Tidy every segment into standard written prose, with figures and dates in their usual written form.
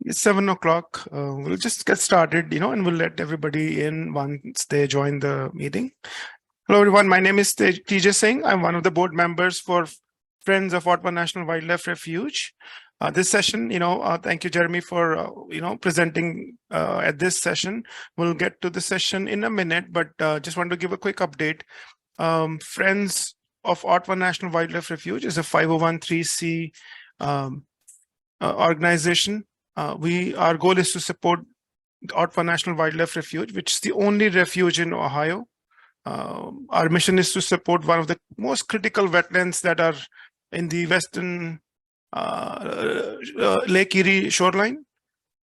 It's 7 o'clock. We'll just get started, and we'll let everybody in once they join the meeting. Hello, everyone. My name is TJ Singh. I'm one of the board members for Friends of Ottawa National Wildlife Refuge. This session, thank you, Jeremy, for, presenting at this session. We'll get to the session in a minute, but just want to give a quick update. Friends of Ottawa National Wildlife Refuge is a 501(c)(3) organization. Our goal is to support the Ottawa National Wildlife Refuge, which is the only refuge in Ohio. Our mission is to support one of the most critical wetlands that are in the western Lake Erie shoreline.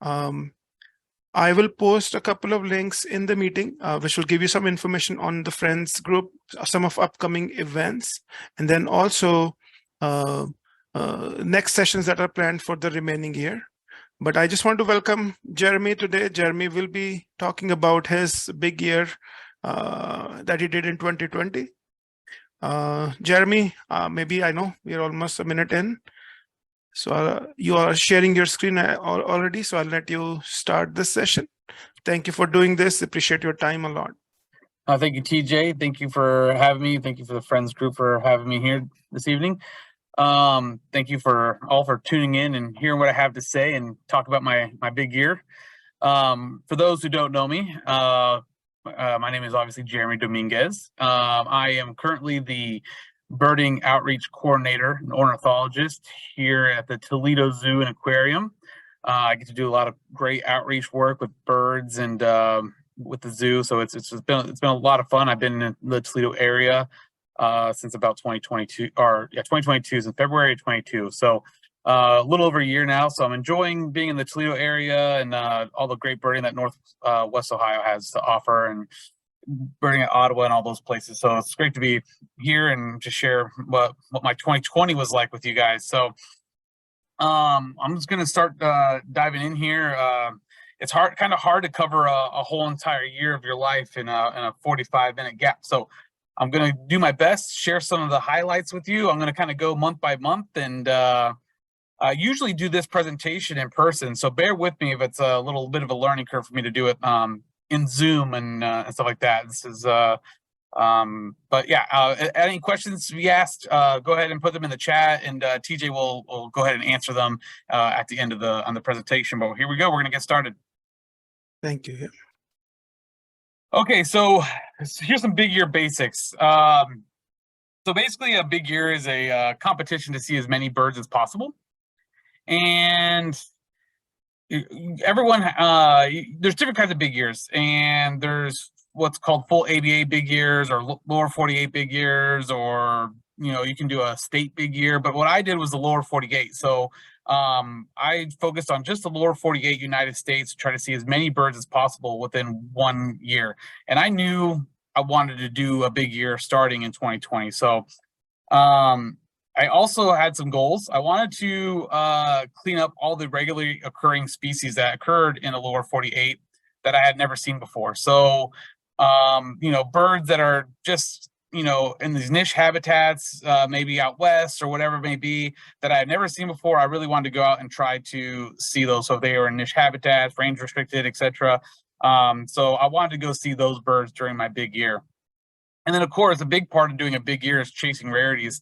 I will post a couple of links in the meeting, which will give you some information on the Friends group, some of upcoming events, and then also next sessions that are planned for the remaining year. But I just want to welcome Jeremy today. Jeremy will be talking about his big year that he did in 2020. Jeremy, maybe I know we're almost a minute in. So you are sharing your screen already, so I'll let you start this session. Thank you for doing this. Appreciate your time a lot. Thank you, TJ. Thank you for having me. Thank you for the Friends group for having me here this evening. Thank you for tuning in and hearing what I have to say and talk about my big year. For those who don't know me, my name is obviously Jeremy Dominguez. I am currently the birding outreach coordinator and ornithologist here at the Toledo Zoo and Aquarium. I get to do a lot of great outreach work with birds and with the zoo, so it's been a lot of fun. I've been in the Toledo area since about 2022, since February of 22. So a little over a year now. So I'm enjoying being in the Toledo area and all the great birding that Northwest Ohio has to offer, and birding at Ottawa and all those places. So it's great to be here and to share what my 2020 was like with you guys. So I'm just going to start diving in here. It's kind of hard to cover a whole entire year of your life in a 45-minute gap. So I'm going to do my best, share some of the highlights with you. I'm going to kind of go month by month, and I usually do this presentation in person. So bear with me if it's a little bit of a learning curve for me to do it in Zoom and stuff like that. This is, but yeah, any questions we asked, go ahead and put them in the chat, and TJ will go ahead and answer them at the end of the presentation. But here we go. We're going to get started. Thank you. Okay, so here's some big year basics. So basically, a big year is a competition to see as many birds as possible, and everyone there's different kinds of big years, and there's what's called full ABA big years or lower 48 big years, or you can do a state big year. But what I did was the lower 48. So I focused on just the lower 48 United States to try to see as many birds as possible within 1 year. And I knew I wanted to do a big year starting in 2020. So I also had some goals. I wanted to clean up all the regularly occurring species that occurred in the lower 48 that I had never seen before. So, birds that are just, in these niche habitats, maybe out west or whatever it may be, that I had never seen before. I really wanted to go out and try to see those. So if they were in niche habitats, range restricted, etc. So I wanted to go see those birds during my big year. And then, of course, a big part of doing a big year is chasing rarities.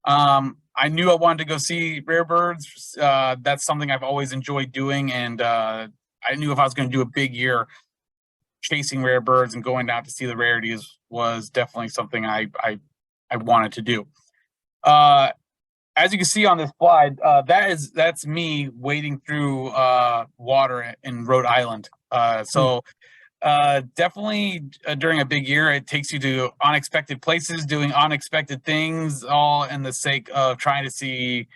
I knew I wanted to go see rare birds. That's something I've always enjoyed doing, and I knew if I was going to do a big year, chasing rare birds and going down to see the rarities was definitely something I wanted to do. As you can see on this slide, that's me wading through water in Rhode Island. Definitely during a big year, it takes you to unexpected places, doing unexpected things, all in the sake of trying to see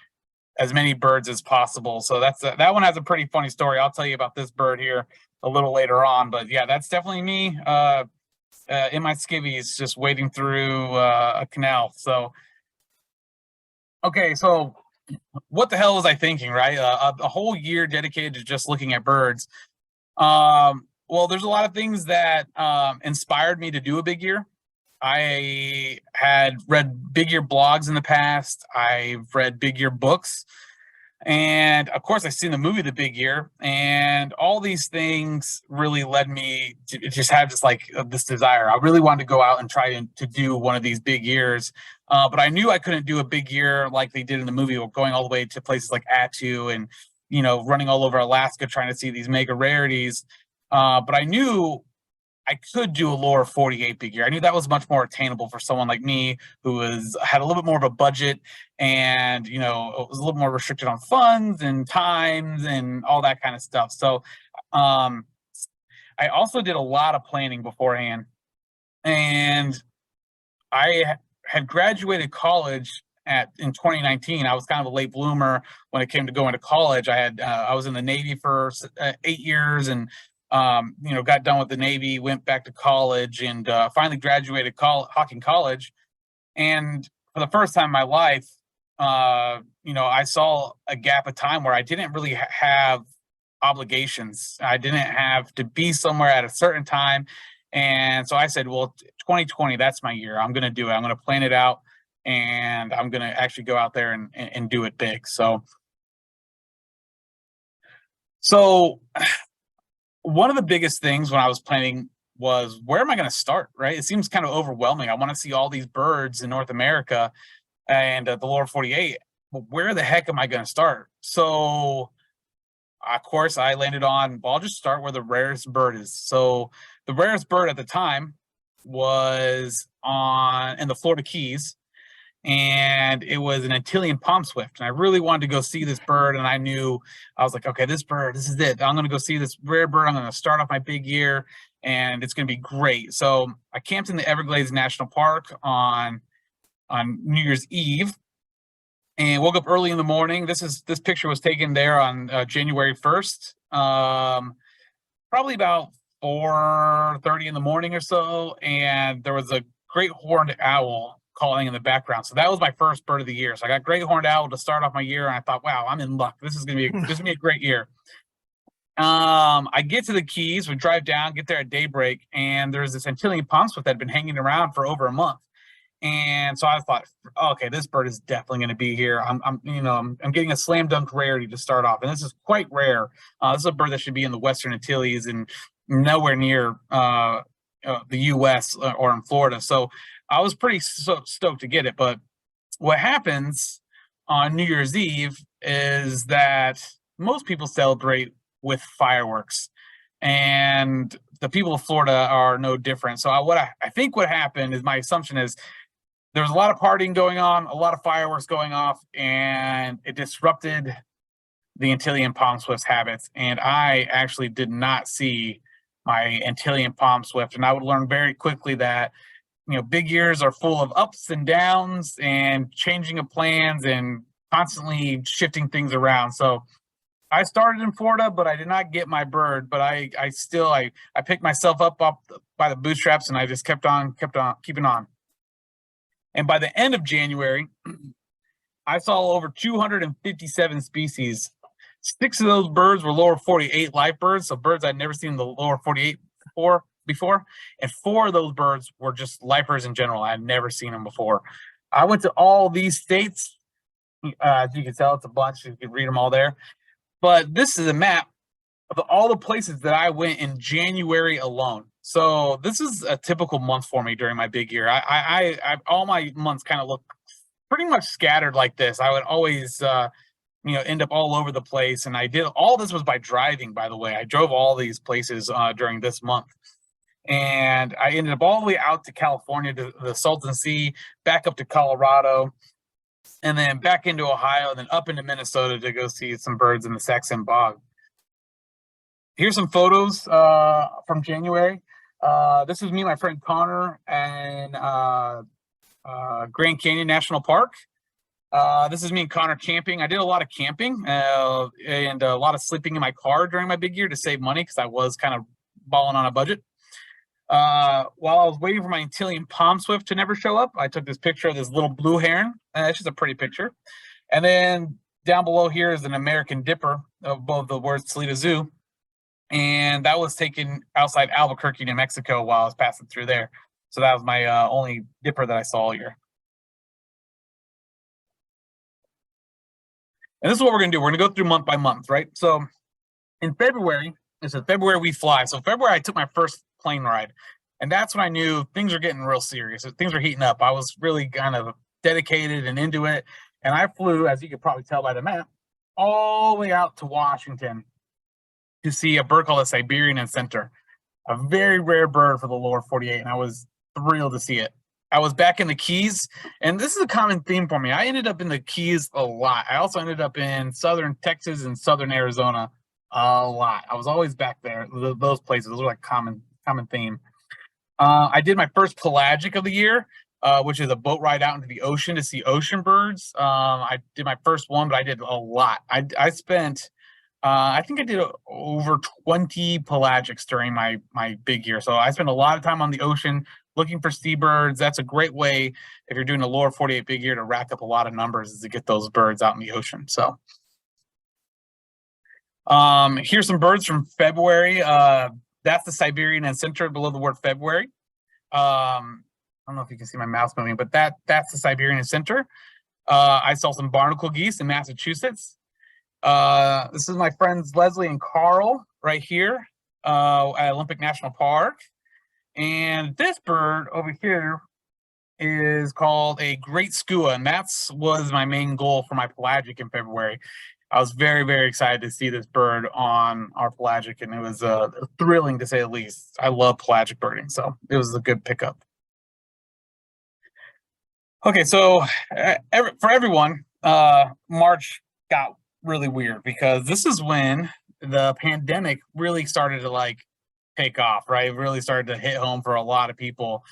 as many birds as possible. So that one has a pretty funny story. I'll tell you about this bird here a little later on. But yeah, that's definitely me in my skivvies, just wading through a canal. So, okay, so what the hell was I thinking, right? A whole year dedicated to just looking at birds. Well, there's a lot of things that inspired me to do a big year. I had read big year blogs in the past. I've read big year books. And of course, I seen the movie The Big Year, and all these things really led me to just have this desire. I really wanted to go out and try to do one of these big years, but I knew I couldn't do a big year like they did in the movie, going all the way to places like Attu and running all over Alaska trying to see these mega rarities. But I knew I could do a lower 48 big year. I knew that was much more attainable for someone like me who had a little bit more of a budget and, was a little more restricted on funds and times and all that kind of stuff. So I also did a lot of planning beforehand. And I had graduated college in 2019. I was kind of a late bloomer when it came to going to college. I was in the Navy for 8 years and got done with the Navy, went back to college, and finally graduated Hocking College. And for the first time in my life, I saw a gap of time where I didn't really have obligations. I didn't have to be somewhere at a certain time. And so I said, well, 2020, that's my year. I'm going to do it. I'm going to plan it out, and I'm going to actually go out there and do it big. So one of the biggest things when I was planning was, where am I going to start, right? It seems kind of overwhelming. I want to see all these birds in North America and the lower 48. But where the heck am I going to start? So, of course, I landed on, well, I'll just start where the rarest bird is. So the rarest bird at the time was in the Florida Keys, and it was an Antillean palm swift. And I really wanted to go see this bird, and I was like, okay, this is it. I'm going to go see this rare bird. I'm going to start off my big year, and it's going to be great. So I camped in the Everglades National Park on New Year's Eve, and woke up early in the morning. This picture was taken there on January 1st, probably about 4:30 in the morning or so, and there was a great horned owl calling in the background. So that was my first bird of the year. So I got great horned owl to start off my year, and I thought, wow, I'm in luck. This is gonna be a great year. I get to the Keys, we drive down, get there at daybreak, and there's this Antillean palm swift that had been hanging around for over a month. And so I thought, okay, this bird is definitely going to be here. I'm getting a slam dunk rarity to start off, and this is quite rare. This is a bird that should be in the Western Antilles and nowhere near the U.S. or in Florida. So I was pretty stoked to get it. But what happens on New Year's Eve is that most people celebrate with fireworks, and the people of Florida are no different. So I think what happened is, my assumption is, there was a lot of partying going on, a lot of fireworks going off, and it disrupted the Antillean palm swift's habits. And I actually did not see my Antillean palm swift. And I would learn very quickly that, big years are full of ups and downs and changing of plans and constantly shifting things around. So I started in Florida, but I did not get my bird. But I picked myself up by the bootstraps, and I just kept on keeping on. And by the end of January, I saw over 257 species. 6 of those birds were lower 48 live birds, so birds I'd never seen in the lower 48 before. And 4 of those birds were just lifers in general. I had never seen them before. I went to all these states. As you can tell, it's a bunch. You can read them all there. But this is a map of all the places that I went in January alone. So this is a typical month for me during my big year. I all my months kind of look pretty much scattered like this. I would always end up all over the place, and I did all this was by driving. By the way, I drove all these places during this month, and I ended up all the way out to California, to the Salton Sea, back up to Colorado, and then back into Ohio, and then up into Minnesota to go see some birds in the Saxon Bog. Here's some photos from January. This is me and my friend Connor and Grand Canyon National Park. This is me and Connor camping. I did a lot of camping and a lot of sleeping in my car during my big year to save money, because I was kind of balling on a budget. While I was waiting for my Antillean palm swift to never show up, I took this picture of this little blue heron. It's just a pretty picture. And then down below here is an American dipper above the words Toledo Zoo. And that was taken outside Albuquerque, New Mexico, while I was passing through there. So that was my only dipper that I saw all year. And this is what we're going to do. We're going to go through month by month, right? So in February, it's a February we fly. So February, I took my first plane ride. And that's when I knew things were getting real serious. Things were heating up. I was really kind of dedicated and into it. And I flew, as you could probably tell by the map, all the way out to Washington to see a bird called the Siberian Encenter, a very rare bird for the lower 48. And I was thrilled to see it. I was back in the Keys, and this is a common theme for me. I ended up in the Keys a lot. I also ended up in southern Texas and southern Arizona a lot. I was always back there. Those places, those are like common theme. I did my first pelagic of the year, which is a boat ride out into the ocean to see ocean birds. I did my first one, but I did a lot. I spent, I think I did over 20 pelagics during my big year. So I spent a lot of time on the ocean looking for seabirds. That's a great way, if you're doing a lower 48 big year, to rack up a lot of numbers, is to get those birds out in the ocean. So here's some birds from February. That's the Siberian Encenter below the word February. I don't know if you can see my mouse moving, but that's the Siberian Encenter. I saw some barnacle geese in Massachusetts. This is my friends Leslie and Carl right here at Olympic National Park. And this bird over here is called a great skua, and was my main goal for my pelagic in February. I was very, very excited to see this bird on our pelagic, and it was thrilling to say the least. I love pelagic birding, so it was a good pickup. Okay, so for everyone, March got really weird because this is when the pandemic really started to take off, right? It really started to hit home for a lot of people.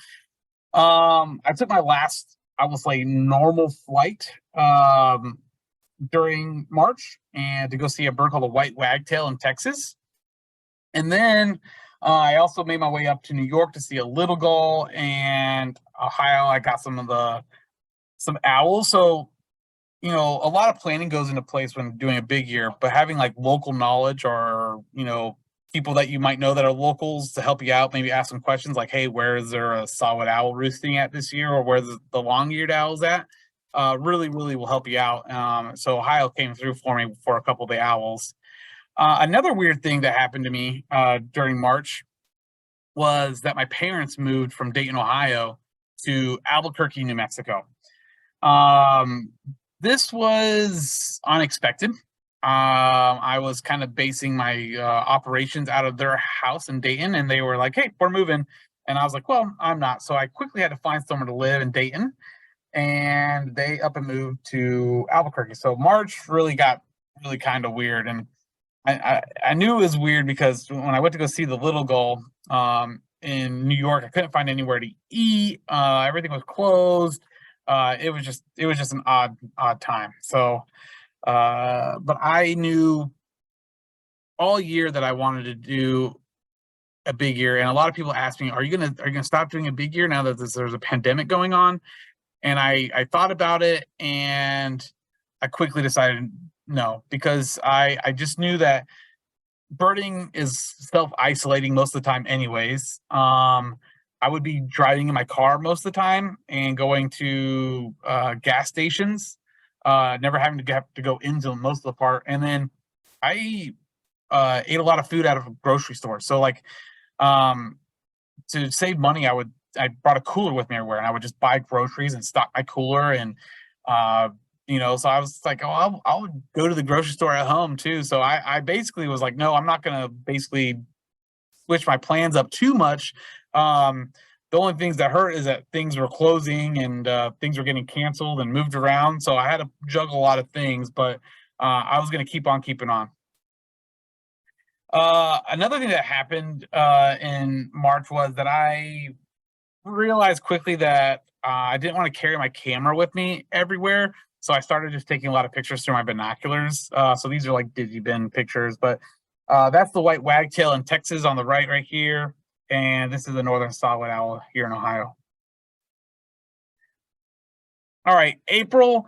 I took my last, I will say, normal flight during March, and to go see a bird called a white wagtail in Texas. And then I also made my way up to New York to see a little gull, and Ohio, I got some owls. So, a lot of planning goes into place when doing a big year, but having local knowledge or, people that you might know that are locals to help you out, maybe ask some questions like, hey, where is there a solid owl roosting at this year, or where's the long-eared owls at? Really, really will help you out. So Ohio came through for me for a couple of the owls. Another weird thing that happened to me during March was that my parents moved from Dayton, Ohio to Albuquerque, New Mexico. This was unexpected. I was kind of basing my operations out of their house in Dayton, and they were like, hey, we're moving. And I was like, well, I'm not. So I quickly had to find somewhere to live in Dayton, and they up and moved to Albuquerque. So March really got really kind of weird. And I knew it was weird because when I went to go see the little gull in New York, I couldn't find anywhere to eat. Everything was closed. It was just an odd time. So but I knew all year that I wanted to do a big year, and a lot of people ask me, are you gonna stop doing a big year now that there's a pandemic going on? And I thought about it, and I quickly decided no, because I just knew that birding is self-isolating most of the time anyways. I would be driving in my car most of the time and going to gas stations, never having to have to go into most of the part. And then I ate a lot of food out of a grocery store. So to save money, I brought a cooler with me everywhere, and I would just buy groceries and stock my cooler. And so I was like, oh, I'll go to the grocery store at home too. So I basically was like, no, I'm not gonna basically switch my plans up too much. The only things that hurt is that things were closing and things were getting canceled and moved around. So I had to juggle a lot of things, but I was going to keep on keeping on. Another thing that happened in March was that I realized quickly that I didn't want to carry my camera with me everywhere. So I started just taking a lot of pictures through my binoculars. So these are like digibin pictures, but that's the white wagtail in Texas on the right here. And this is the northern solid owl here in Ohio. All right, April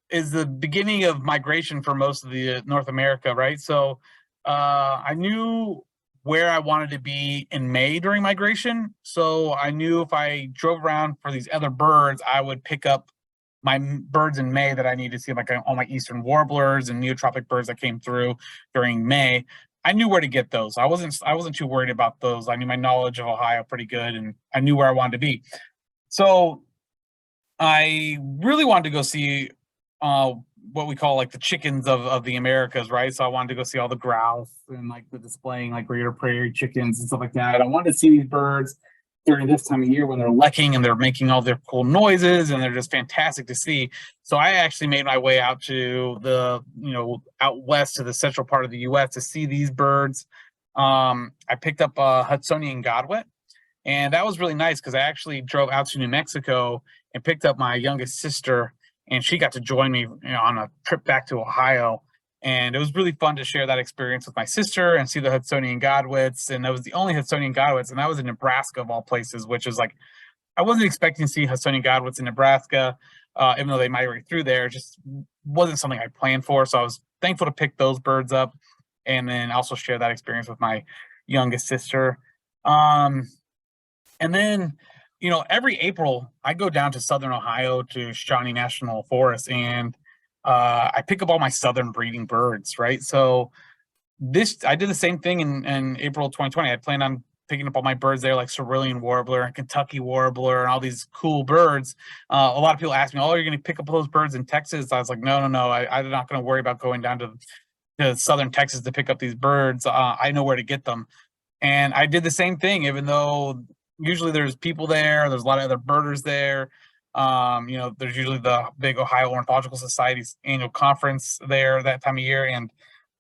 is the beginning of migration for most of the North America, right? So I knew where I wanted to be in May during migration. So I knew if I drove around for these other birds, I would pick up my birds in May that I need to see, like all my eastern warblers and neotropic birds that came through during May, I knew where to get those. I wasn't too worried about those. I knew my knowledge of Ohio pretty good, and I knew where I wanted to be. So I really wanted to go see what we call like the chickens of the Americas, right? So I wanted to go see all the grouse and like the displaying like greater prairie chickens and stuff like that. I wanted to see these birds during this time of year when they're lekking and they're making all their cool noises and they're just fantastic to see. So I actually made my way out to the, out west to the central part of the US to see these birds. I picked up a Hudsonian godwit, and that was really nice because I actually drove out to New Mexico and picked up my youngest sister, and she got to join me on a trip back to Ohio. And it was really fun to share that experience with my sister and see the Hudsonian godwits. And that was the only Hudsonian godwits, and that was in Nebraska of all places, which is like, I wasn't expecting to see Hudsonian godwits in Nebraska, even though they migrate through there. It just wasn't something I planned for. So I was thankful to pick those birds up and then also share that experience with my youngest sister. And then, every April I go down to Southern Ohio to Shawnee National Forest, and I pick up all my southern breeding birds, right? So I did the same thing in April 2020. I planned on picking up all my birds there, like Cerulean Warbler and Kentucky Warbler and all these cool birds. A lot of people ask me, "Oh, you're going to pick up those birds in Texas?" I was like, no. I'm not going to worry about going down to southern Texas to pick up these birds. I know where to get them. And I did the same thing, even though usually there's people there, there's a lot of other birders there. There's usually the big Ohio Ornithological Society's annual conference there that time of year. And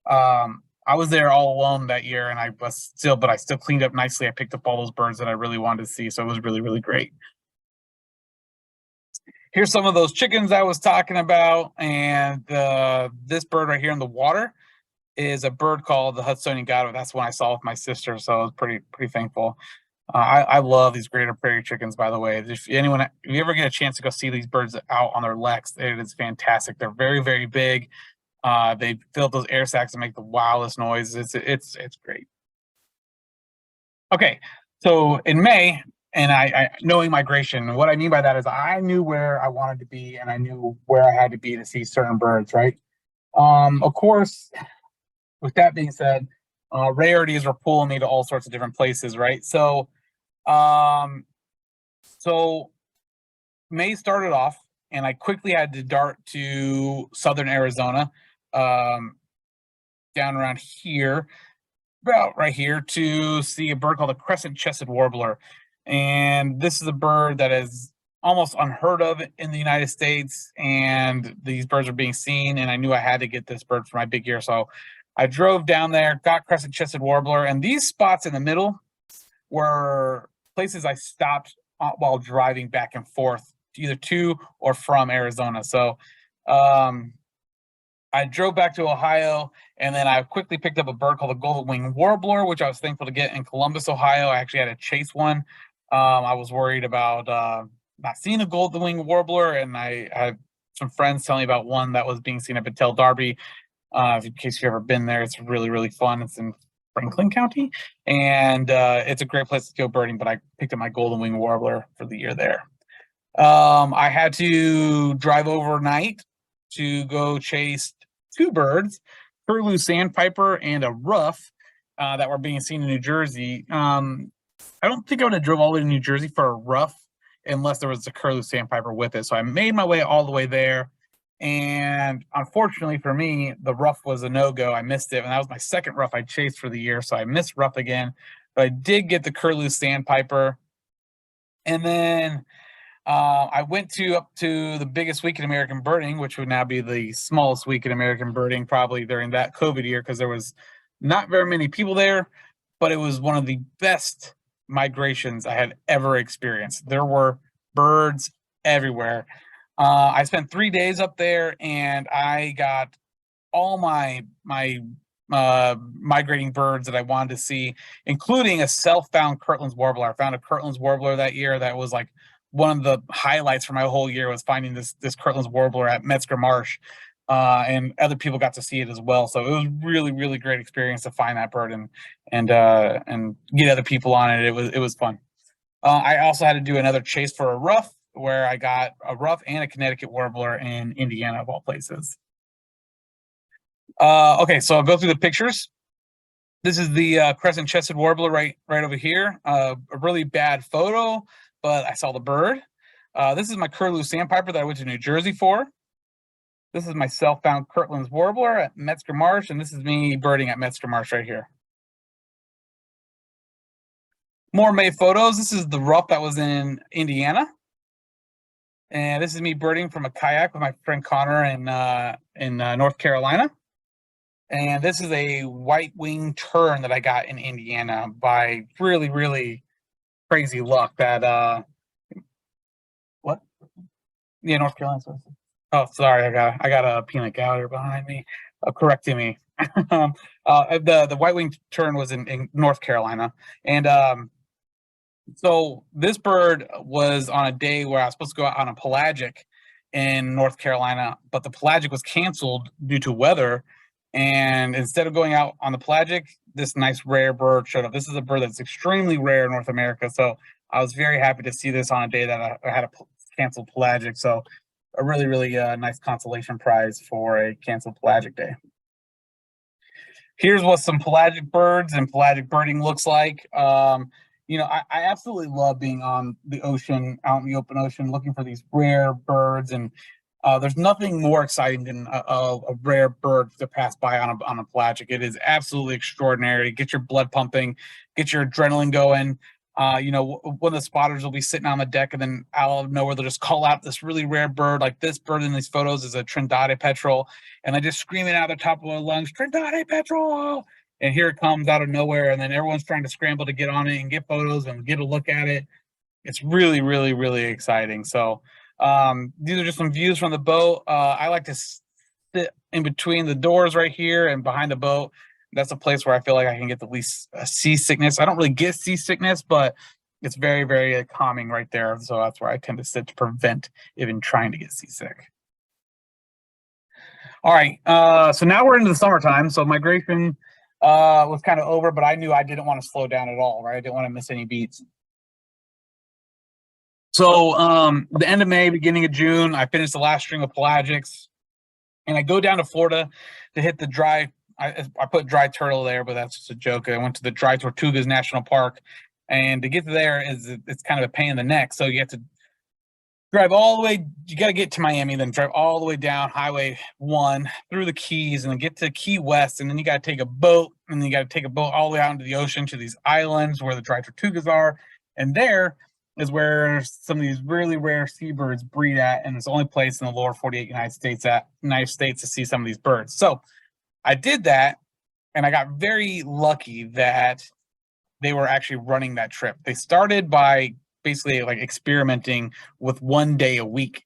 I was there all alone that year, and I still cleaned up nicely. I picked up all those birds that I really wanted to see. So it was really, really great. Here's some of those chickens I was talking about. And this bird right here in the water is a bird called the Hudsonian godwit. That's one I saw with my sister. So I was pretty thankful. I love these greater prairie chickens, by the way. If you ever get a chance to go see these birds out on their leks, it is fantastic. They're very, very big. They fill up those air sacs and make the wildest noises. It's great. Okay, so in May, and I knowing migration, what I mean by that is I knew where I wanted to be, and I knew where I had to be to see certain birds, right? Of course, with that being said, rarities were pulling me to all sorts of different places, right? So May started off, and I quickly had to dart to southern Arizona, down around here, about right here, to see a bird called the crescent-chested warbler. And this is a bird that is almost unheard of in the United States, and these birds are being seen, and I knew I had to get this bird for my big year. So I drove down there, got crescent-chested warbler, and these spots in the middle were places I stopped while driving back and forth, either to or from Arizona. So I drove back to Ohio, and then I quickly picked up a bird called the golden wing warbler, which I was thankful to get in Columbus, Ohio. I actually had to chase one. I was worried about not seeing a golden wing warbler, and I had some friends telling me about one that was being seen at Battelle Darby. In case you've ever been there, it's really, really fun. It's in Franklin County, and it's a great place to go birding, but I picked up my golden wing warbler for the year there. I had to drive overnight to go chase two birds, curlew sandpiper and a ruff, that were being seen in New Jersey. I don't think I would have drove all the way to New Jersey for a ruff unless there was a curlew sandpiper with it. So I made my way all the way there. And unfortunately for me, the ruff was a no-go. I missed it, and that was my second ruff I chased for the year. So I missed ruff again, but I did get the curlew sandpiper. And then I went up to the biggest week in American birding, which would now be the smallest week in American birding, probably during that COVID year, because there was not very many people there, but it was one of the best migrations I had ever experienced. There were birds everywhere. I spent 3 days up there, and I got all my migrating birds that I wanted to see, including a self-found Kirtland's warbler. I found a Kirtland's warbler that year that was like one of the highlights for my whole year, was finding this Kirtland's warbler at Metzger Marsh, and other people got to see it as well. So it was really, really great experience to find that bird and get other people on it. It was fun. I also had to do another chase for a ruff, where I got a rough and a Connecticut warbler in Indiana, of all places. Okay, so I'll go through the pictures. This is the crescent-chested warbler right over here. A really bad photo, but I saw the bird. This is my curlew sandpiper that I went to New Jersey for. This is my self-found Kirtland's warbler at Metzger Marsh, and this is me birding at Metzger Marsh right here. More May photos. This is the ruff that was in Indiana. And this is me birding from a kayak with my friend Connor in North Carolina. And this is a white-winged tern that I got in Indiana by really, really crazy luck that what? Yeah, North Carolina. Oh, sorry, I got a peanut gallery behind me correcting me. The white-winged tern was in North Carolina. And so this bird was on a day where I was supposed to go out on a pelagic in North Carolina, but the pelagic was canceled due to weather. And instead of going out on the pelagic, this nice rare bird showed up. This is a bird that's extremely rare in North America. So I was very happy to see this on a day that I had a canceled pelagic. So a really, really nice consolation prize for a canceled pelagic day. Here's what some pelagic birds and pelagic birding looks like. You know, I absolutely love being on the ocean, out in the open ocean, looking for these rare birds. And there's nothing more exciting than a rare bird to pass by on a pelagic. It is absolutely extraordinary. Get your blood pumping, get your adrenaline going. You know, one of the spotters will be sitting on the deck, and then out of nowhere, they'll just call out this really rare bird. Like this bird in these photos is a Trindade petrel, and they just scream it out of the top of their lungs, Trindade petrel! And here it comes out of nowhere, and then everyone's trying to scramble to get on it and get photos and get a look at it. It's really, really, really exciting. So these are just some views from the boat. I like to sit in between the doors right here and behind the boat. That's a place where I feel like I can get the least seasickness. I don't really get seasickness, but it's very, very calming right there. So that's where I tend to sit to prevent even trying to get seasick. All right, so now we're into the summertime. So migration was kind of over, but I knew I didn't want to slow down at all, right? I didn't want to miss any beats. So the end of May, beginning of June, I finished the last string of pelagics, and I go down to Florida to hit the dry. I put dry turtle there, but that's just a joke. I went to the Dry Tortugas National Park, and to get there it's kind of a pain in the neck. So you have to drive all the way. You got to get to Miami, then drive all the way down Highway 1 through the Keys, and then get to Key West, and then you got to take a boat, and then you got to take a boat all the way out into the ocean to these islands where the Dry Tortugas are, and there is where some of these really rare seabirds breed at, and it's the only place in the lower 48 United States to see some of these birds. So I did that, and I got very lucky that they were actually running that trip. They started by basically like experimenting with 1 day a week,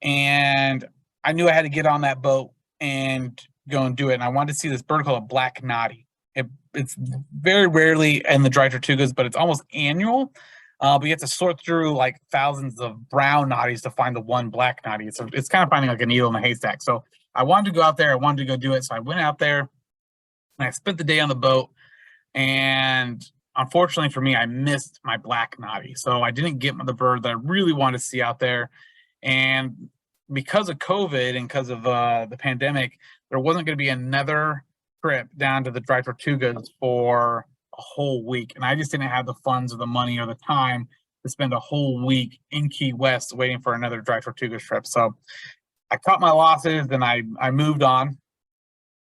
and I knew I had to get on that boat and go and do it. And I wanted to see this bird called a black noddy. It's very rarely in the Dry Tortugas, but it's almost annual. But you have to sort through like thousands of brown noddies to find the one black noddy. So it's kind of finding like a needle in a haystack. So I wanted to go out there. I wanted to go do it. So I went out there and I spent the day on the boat. And unfortunately for me, I missed my black noddy. So I didn't get the bird that I really wanted to see out there. And because of COVID and because of the pandemic, there wasn't going to be another trip down to the Dry Tortugas for a whole week. And I just didn't have the funds or the money or the time to spend a whole week in Key West waiting for another Dry Tortugas trip. So I cut my losses, and I moved on. And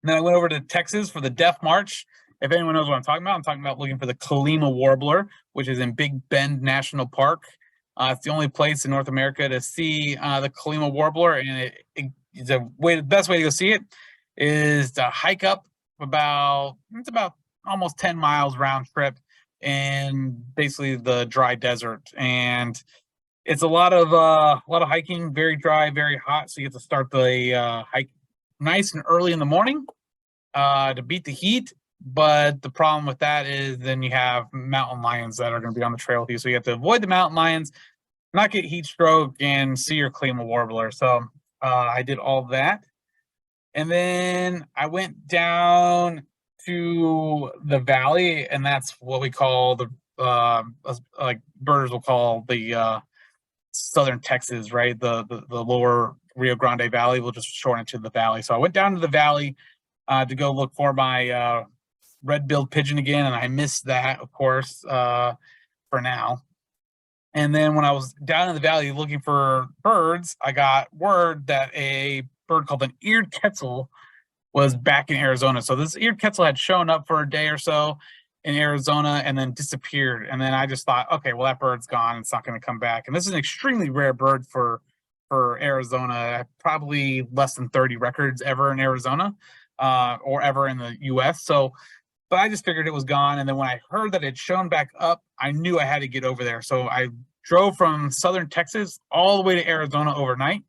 then I went over to Texas for the Deaf March. If anyone knows what I'm talking about looking for the Colima warbler, which is in Big Bend National Park. It's the only place in North America to see the Colima warbler, and it's the best way to go see it is to hike up about almost 10 miles round trip in basically the dry desert. And it's a lot of hiking, very dry, very hot. So you have to start the hike nice and early in the morning to beat the heat. But the problem with that is then you have mountain lions that are going to be on the trail with you. So you have to avoid the mountain lions, not get heat stroke, and see your Colima warbler. So I did all that. And then I went down to the valley, and that's what we call the like birders will call the southern Texas, right? The lower Rio Grande Valley. We'll just shorten it to the valley. So I went down to the valley to go look for my red-billed pigeon again, and I missed that, of course, for now. And then when I was down in the valley looking for birds, I got word that a bird called an eared quetzal was back in Arizona. So this eared quetzal had shown up for a day or so in Arizona and then disappeared. And then I just thought, okay, well, that bird's gone. It's not going to come back. And this is an extremely rare bird for Arizona. Probably less than 30 records ever in Arizona or ever in the U.S. So, but I just figured it was gone. And then when I heard that it shown back up, I knew I had to get over there. So I drove from southern Texas all the way to Arizona overnight,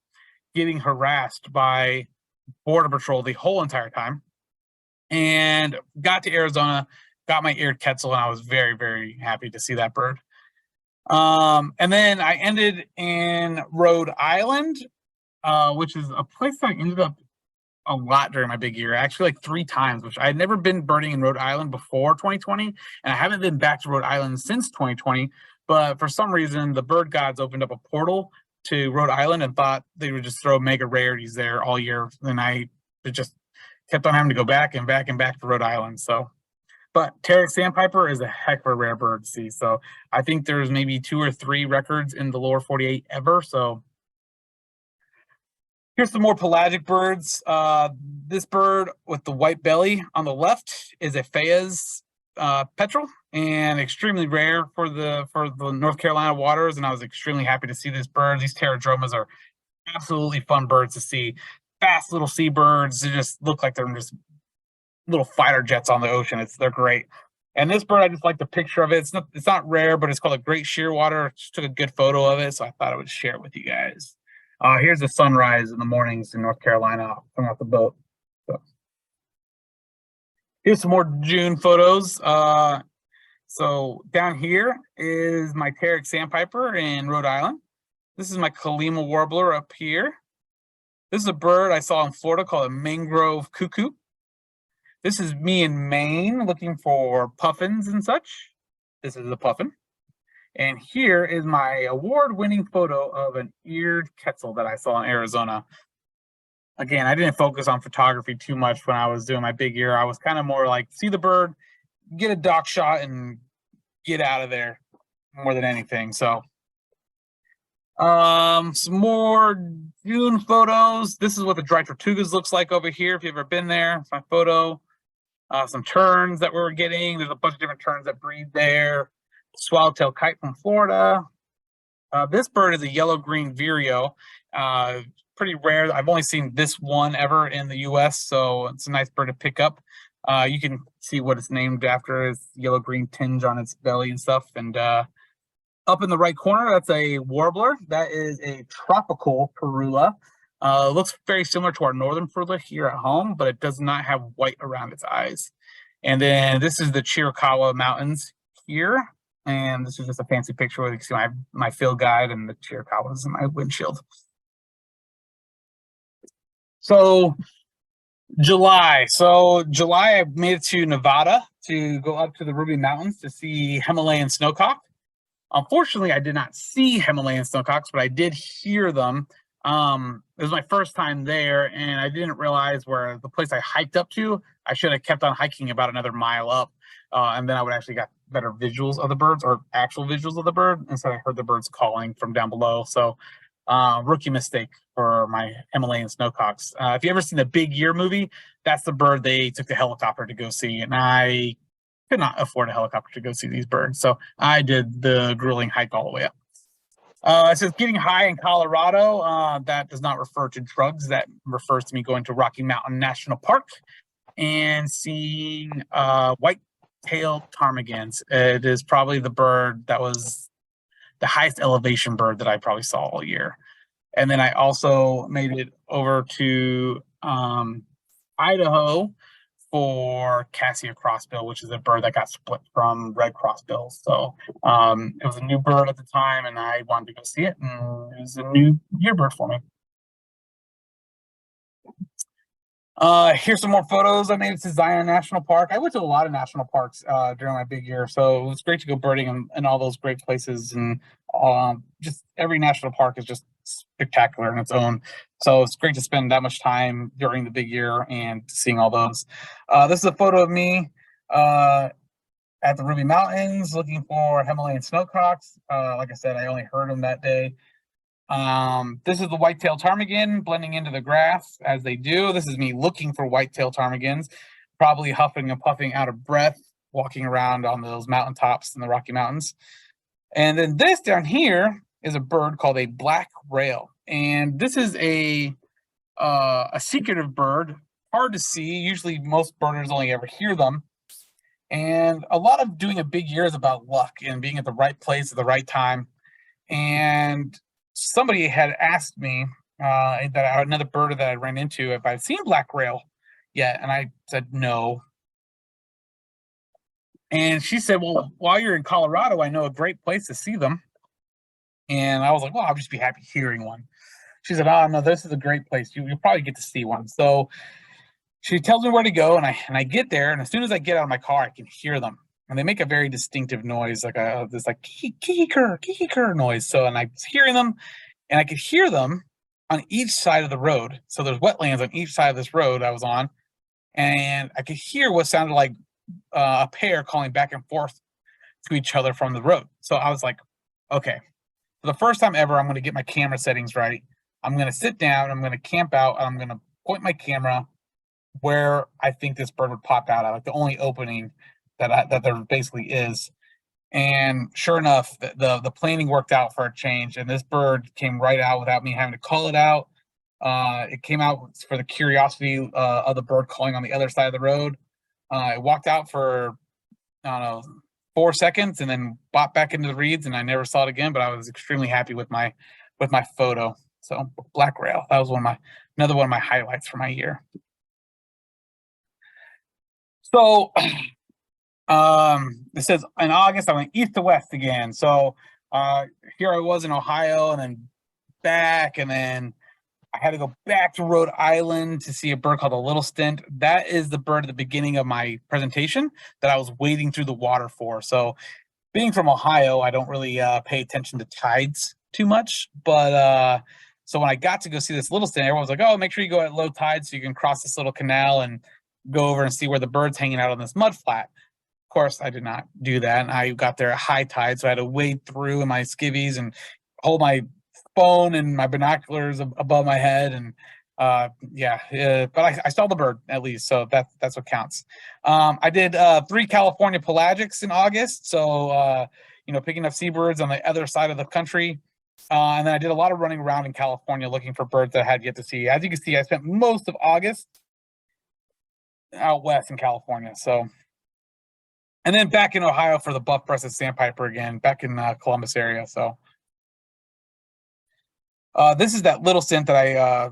getting harassed by Border Patrol the whole entire time, and got to Arizona, got my eared quetzal, and I was very, very happy to see that bird. And then I ended in Rhode Island, which is a place that I ended up a lot during my big year, actually like 3 times, which I had never been birding in Rhode Island before 2020, and I haven't been back to Rhode Island since 2020. But for some reason, the bird gods opened up a portal to Rhode Island and thought they would just throw mega rarities there all year. And I just kept on having to go back and back and back to Rhode Island. So, but Pteryx sandpiper is a heck of a rare bird to see. So I think there's maybe 2 or 3 records in the lower 48 ever. So here's some more pelagic birds. This bird with the white belly on the left is a Fayet's petrel, and extremely rare for the North Carolina waters. And I was extremely happy to see this bird. These pterodromas are absolutely fun birds to see. Fast little seabirds. They just look like they're just little fighter jets on the ocean. They're great. And this bird, I just like the picture of it. It's not rare, but it's called a great shearwater. I just took a good photo of it, so I thought I would share it with you guys. Here's the sunrise in the mornings in North Carolina coming off the boat. Here's some more June photos. So down here is my Pteryx sandpiper in Rhode Island. This is my Kalima warbler up here. This is a bird I saw in Florida called a mangrove cuckoo. This is me in Maine looking for puffins and such. This is a puffin. And here is my award-winning photo of an eared quetzal that I saw in Arizona. Again, I didn't focus on photography too much when I was doing my big year. I was kind of more like, see the bird, get a dock shot, and get out of there more than anything. So, some more June photos. This is what the dry tortugas looks like over here. If you've ever been there, it's my photo. Some terns that we were getting. There's a bunch of different terns that breed there. Swallowtail kite from Florida. This bird is a yellow-green vireo. Pretty rare. I've only seen this one ever in the U.S., so it's a nice bird to pick up. You can see what it's named after. It's yellow-green tinge on its belly and stuff. And up in the right corner, that's a warbler. That is a tropical parula. Looks very similar to our northern parula here at home, but it does not have white around its eyes. And then this is the Chiricahua Mountains here. And this is just a fancy picture where you can see my field guide and the Chiricahuas in my windshield. So July. I made it to Nevada to go up to the Ruby Mountains to see Himalayan snowcock. Unfortunately, I did not see Himalayan snowcocks, but I did hear them. It was my first time there, and I didn't realize where the place I hiked up to, I should have kept on hiking about another mile up, and then I would actually got better visuals of the birds, or actual visuals of the bird, instead I heard the birds calling from down below. So rookie mistake for my Himalayan snowcocks. If you ever seen the Big Year movie, that's the bird they took the helicopter to go see, and I could not afford a helicopter to go see these birds, so I did the grueling hike all the way up. It says getting high in Colorado. That does not refer to drugs. That refers to me going to Rocky Mountain National Park and seeing white-tailed ptarmigans. It is probably the bird that was the highest elevation bird that I probably saw all year. And then I also made it over to Idaho for Cassia crossbill, which is a bird that got split from red crossbills. So it was a new bird at the time, and I wanted to go see it, and it was a new year bird for me. Here's some more photos I made. This is Zion National Park. I went to a lot of national parks during my big year, so it was great to go birding in all those great places. And just every national park is just spectacular in its own. So it's great to spend that much time during the big year and seeing all those. This is a photo of me at the Ruby Mountains looking for Himalayan snowcocks. Like I said, I only heard them that day. This is the white-tailed ptarmigan blending into the grass as they do. This is me looking for white-tailed ptarmigans, probably huffing and puffing out of breath, walking around on those mountaintops in the Rocky Mountains. And then this down here is a bird called a black rail. And this is a secretive bird, hard to see. Usually most birders only ever hear them. And a lot of doing a big year is about luck and being at the right place at the right time. And somebody had asked me that another bird that I ran into if I'd seen black rail yet, and I said no. And she said, "Well, while you're in Colorado, I know a great place to see them." And I was like, "Well, I'll just be happy hearing one." She said, "Oh no, this is a great place. You'll probably get to see one." So she tells me where to go, and I get there, and as soon as I get out of my car, I can hear them. And they make a very distinctive noise, like this like kee-kee-kur noise. So, and I was hearing them, and I could hear them on each side of the road. So there's wetlands on each side of this road I was on, and I could hear what sounded like a pair calling back and forth to each other from the road. So I was like, okay, for the first time ever, I'm going to get my camera settings right. I'm going to sit down, I'm going to camp out, and I'm going to point my camera where I think this bird would pop out at, like the only opening that there basically is. And sure enough, the planning worked out for a change, and this bird came right out without me having to call it out. It came out for the curiosity of the bird calling on the other side of the road. It walked out for, I don't know, 4 seconds and then bopped back into the reeds, and I never saw it again, but I was extremely happy with my photo. So black rail, that was another one of my highlights for my year. So it says in August I went east to west again. So here I was in Ohio, and then back, and then I had to go back to Rhode Island to see a bird called a little stint. That is the bird at the beginning of my presentation that I was wading through the water for. So being from Ohio, I don't really pay attention to tides too much. But so when I got to go see this little stint, everyone was like, "Oh, make sure you go at low tide so you can cross this little canal and go over and see where the bird's hanging out on this mud flat." Of course, I did not do that. And I got there at high tide, so I had to wade through in my skivvies and hold my phone and my binoculars above my head. And but I saw the bird at least, so that's what counts. I did 3 California pelagics in August, so picking up seabirds on the other side of the country. And then I did a lot of running around in California looking for birds that I had yet to see. As you can see, I spent most of August out west in California. So, and then back in Ohio for the buff-breasted sandpiper again, back in Columbus area. So this is that little stint that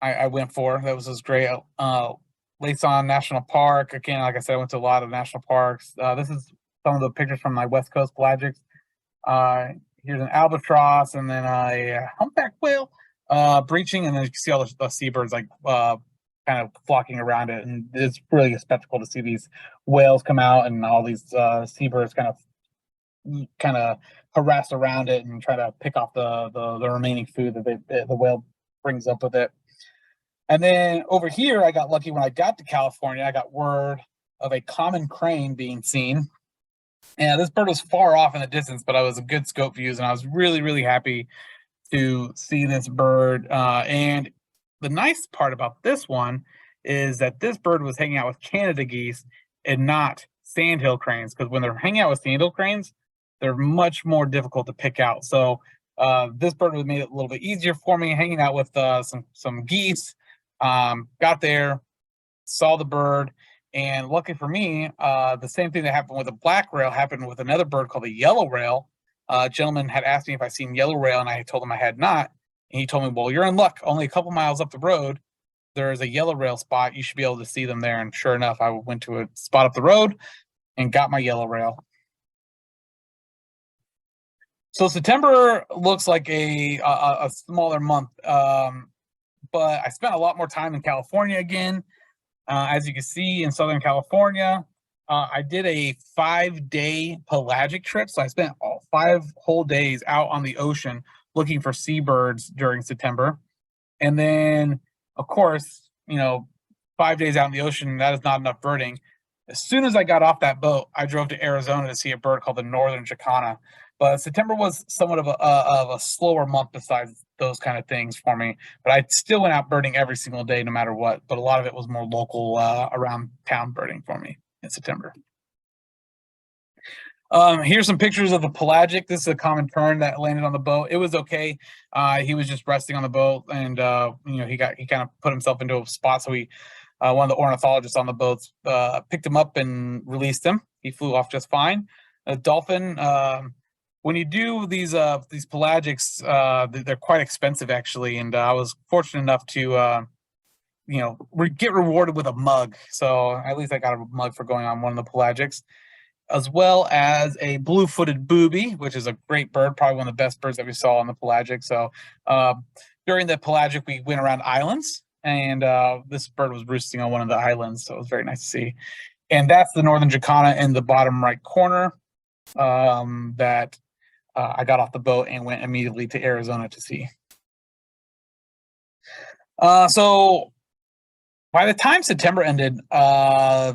I went for. That was great. Laysan National Park. Again, like I said, I went to a lot of national parks. This is some of the pictures from my West Coast pelagics. Here's an albatross, and then a humpback whale breaching, and then you can see all the seabirds like kind of flocking around it, and it's really a spectacle to see these whales come out and all these seabirds kind of harass around it and try to pick off the remaining food that the whale brings up with it. And then over here, I got lucky when I got to California. I got word of a common crane being seen. And this bird was far off in the distance, but I was a good scope views, and I was really, really happy to see this bird. And the nice part about this one is that this bird was hanging out with Canada geese and not sandhill cranes, because when they're hanging out with sandhill cranes, they're much more difficult to pick out. So this bird was made it a little bit easier for me, hanging out with some geese. Got there, saw the bird, and lucky for me, the same thing that happened with a black rail happened with another bird called a yellow rail. A gentleman had asked me if I seen yellow rail, and I told him I had not. And he told me, "Well, you're in luck. Only a couple miles up the road, there's a yellow rail spot. You should be able to see them there." And sure enough, I went to a spot up the road and got my yellow rail. So September looks like a smaller month, but I spent a lot more time in California again. As you can see in Southern California, I did a 5-day pelagic trip. So I spent all 5 whole days out on the ocean looking for seabirds during September. And then, of course, 5 days out in the ocean, that is not enough birding. As soon as I got off that boat, I drove to Arizona to see a bird called the northern jacana. But September was somewhat of a slower month besides those kind of things for me. But I still went out birding every single day, no matter what. But a lot of it was more local, around town birding for me in September. Here's some pictures of the pelagic. This is a common tern that landed on the boat. It was okay. He was just resting on the boat, and he kind of put himself into a spot. So one of the ornithologists on the boat picked him up and released him. He flew off just fine. A dolphin. When you do these pelagics, they're quite expensive actually, and I was fortunate enough to get rewarded with a mug. So at least I got a mug for going on one of the pelagics, as well as a blue-footed booby, which is a great bird, probably one of the best birds that we saw on the pelagic. So during the pelagic, we went around islands, and this bird was roosting on one of the islands, so it was very nice to see. And that's the northern jacana in the bottom right corner that I got off the boat and went immediately to Arizona to see. So by the time September ended, I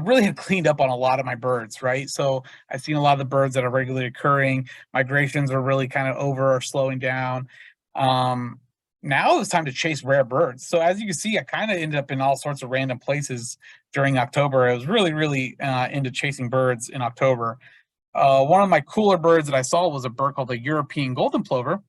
really had cleaned up on a lot of my birds, right? So I've seen a lot of the birds that are regularly occurring. Migrations are really kind of over or slowing down. Now it's time to chase rare birds. So as you can see, I kind of ended up in all sorts of random places during October. I was really, really into chasing birds in October. One of my cooler birds that I saw was a bird called the European golden plover.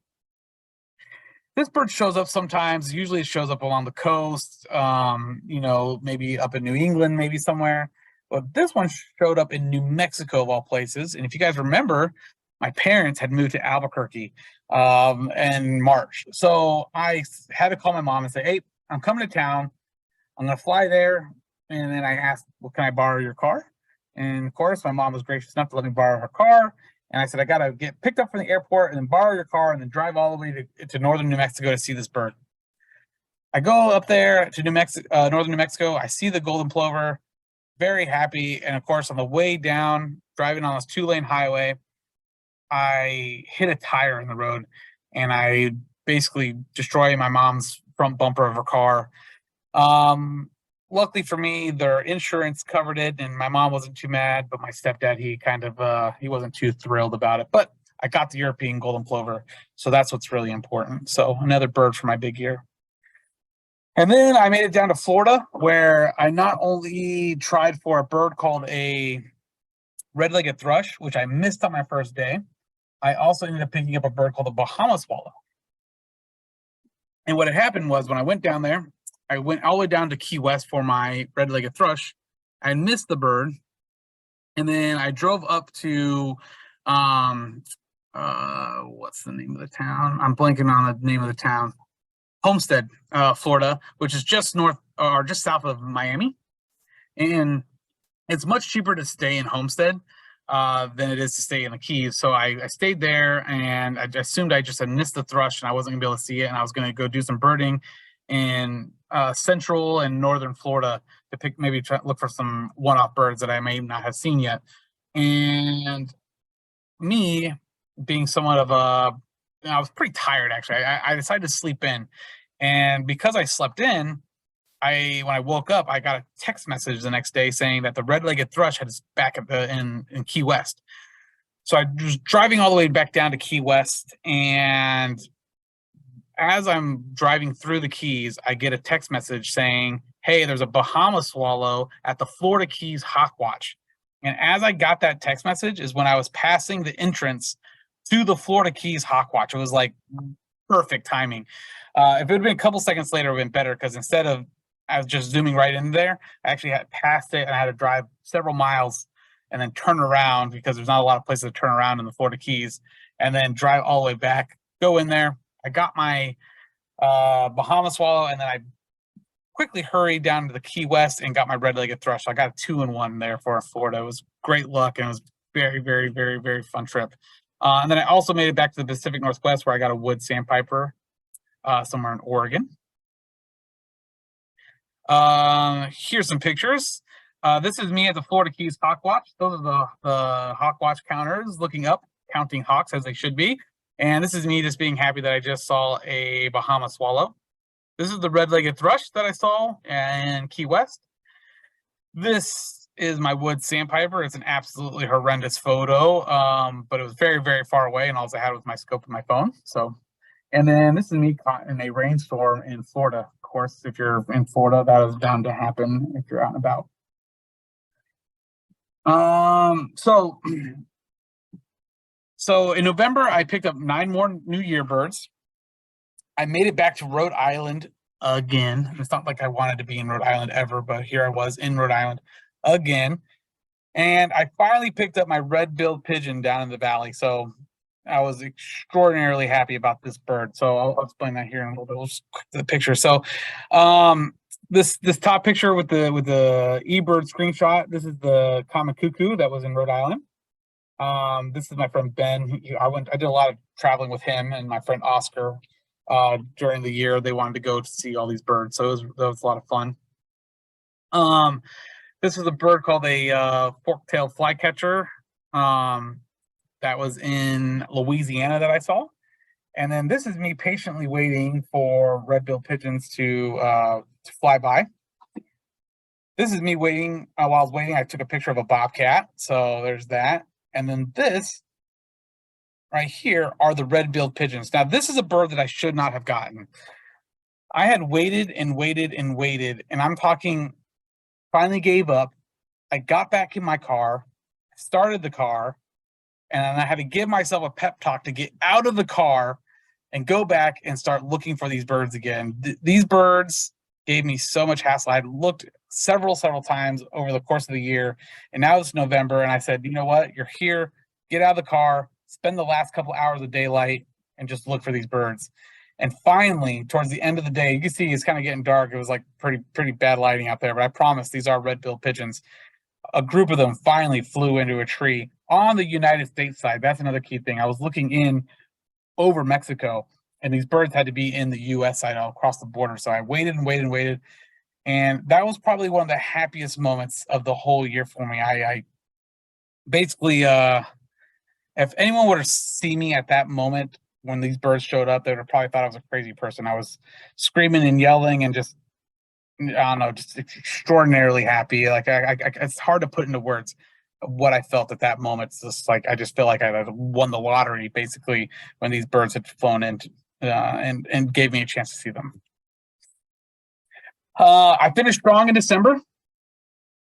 This bird shows up sometimes. Usually it shows up along the coast, maybe up in New England, maybe somewhere. But this one showed up in New Mexico, of all places. And if you guys remember, my parents had moved to Albuquerque in March. So I had to call my mom and say, hey, I'm coming to town. I'm going to fly there. And then I asked, well, can I borrow your car? And of course, my mom was gracious enough to let me borrow her car. And I said, I got to get picked up from the airport and then borrow your car and then drive all the way to northern New Mexico to see this bird. I go up there to northern New Mexico. I see the golden plover, very happy. And of course, on the way down, driving on this 2-lane highway, I hit a tire in the road and I basically destroy my mom's front bumper of her car. Luckily for me, their insurance covered it, and my mom wasn't too mad. But my stepdad, he wasn't too thrilled about it. But I got the European golden plover, so that's what's really important. So another bird for my big year. And then I made it down to Florida, where I not only tried for a bird called a red-legged thrush, which I missed on my first day. I also ended up picking up a bird called the Bahamas swallow. And what had happened was when I went down there, I went all the way down to Key West for my red-legged thrush. I missed the bird, and then I drove up to what's the name of the town? I'm blanking on the name of the town. Homestead, Florida, which is just north or just south of Miami, and it's much cheaper to stay in Homestead than it is to stay in the Keys. So I stayed there, and I assumed I just had missed the thrush, and I wasn't gonna be able to see it, and I was gonna go do some birding in central and northern Florida to look for some one-off birds that I may not have seen yet. And me being somewhat of I was pretty tired actually. I decided to sleep in, and because I slept in, when I woke up, I got a text message the next day saying that the red-legged thrush had back in Key West. So I was driving all the way back down to Key West, and as I'm driving through the Keys, I get a text message saying, hey, there's a Bahamas swallow at the Florida Keys Hawk Watch. And as I got that text message is when I was passing the entrance to the Florida Keys Hawk Watch. It was like perfect timing. If it had been a couple seconds later, it would have been better, because instead of I was just zooming right in there, I actually had passed it and I had to drive several miles and then turn around, because there's not a lot of places to turn around in the Florida Keys, and then drive all the way back, go in there. I got my Bahama swallow, and then I quickly hurried down to the Key West and got my red-legged thrush. So I got a 2-in-1 there for Florida. It was great luck, and it was very, very, very, very fun trip. And then I also made it back to the Pacific Northwest, where I got a wood sandpiper somewhere in Oregon. Here's some pictures. This is me at the Florida Keys Hawk Watch. Those are the Hawk Watch counters looking up, counting hawks as they should be. And this is me just being happy that I just saw a Bahama swallow. This is the red-legged thrush that I saw in Key West. This is my wood sandpiper. It's an absolutely horrendous photo, but it was very, very far away, and all I had was my scope and my phone. So, and then this is me caught in a rainstorm in Florida. Of course, if you're in Florida, that is bound to happen if you're out and about. So in November, I picked up 9 more New Year birds. I made it back to Rhode Island again. It's not like I wanted to be in Rhode Island ever, but here I was in Rhode Island again. And I finally picked up my red-billed pigeon down in the valley. So I was extraordinarily happy about this bird. So I'll explain that here in a little bit. We'll just click the picture. So this top picture with the Ebird screenshot, this is the common cuckoo that was in Rhode Island. This is my friend Ben. I did a lot of traveling with him and my friend Oscar during the year. They wanted to go to see all these birds, so that was a lot of fun. This is a bird called a fork-tailed flycatcher that was in Louisiana that I saw. And then this is me patiently waiting for red-billed pigeons to fly by. This is me waiting. While I was waiting, I took a picture of a bobcat. So there's that. And then this right here are the red-billed pigeons. Now, this is a bird that I should not have gotten. I had waited and waited and waited, and I'm talking, finally gave up. I got back in my car, started the car, and I had to give myself a pep talk to get out of the car and go back and start looking for these birds again. These birds gave me so much hassle. I had looked several times over the course of the year, and now it's November, and I said, you know what, you're here, get out of the car, spend the last couple hours of daylight, and just look for these birds. And finally, towards the end of the day, you can see it's kind of getting dark. It was like pretty bad lighting out there, but I promise these are red-billed pigeons. A group of them finally flew into a tree on the United States side. That's another key thing. I was looking in over Mexico, and these birds had to be in the U.S. side across the border. So I waited and waited and waited. And that was probably one of the happiest moments of the whole year for me. I basically, if anyone were to see me at that moment when these birds showed up, they would have probably thought I was a crazy person. I was screaming and yelling and just, I don't know, just extraordinarily happy. Like it's hard to put into words what I felt at that moment. It's just like I just feel like I had won the lottery basically when these birds had flown in and gave me a chance to see them. I finished strong in December.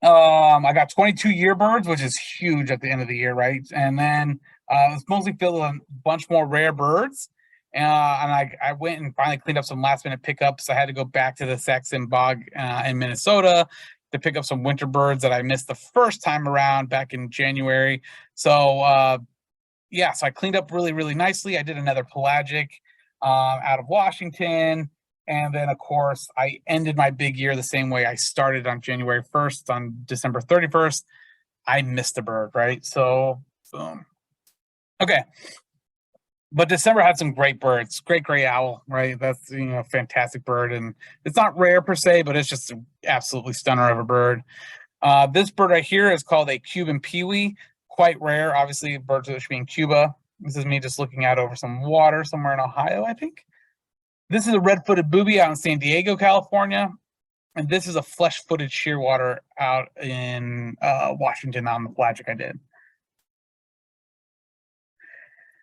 I got 22 year birds, which is huge at the end of the year, right? And then it's mostly filled with a bunch more rare birds. And I went and finally cleaned up some last minute pickups. I had to go back to the Saxon Bog in Minnesota to pick up some winter birds that I missed the first time around back in January. So yeah, so I cleaned up really nicely. I did another pelagic out of Washington. And then, of course, I ended my big year the same way I started on January 1st. On December 31st, I missed a bird, right? So, boom. Okay. But December had some great birds. Great gray owl, right? That's, a fantastic bird. And it's not rare per se, but it's just an absolutely stunner of a bird. This bird right here is called a Cuban peewee. Quite rare, obviously, birds that should be in Cuba. This is me just looking out over some water somewhere in Ohio, I think. This is a red-footed booby out in San Diego, California. And this is a flesh-footed shearwater out in Washington on the pelagic I did.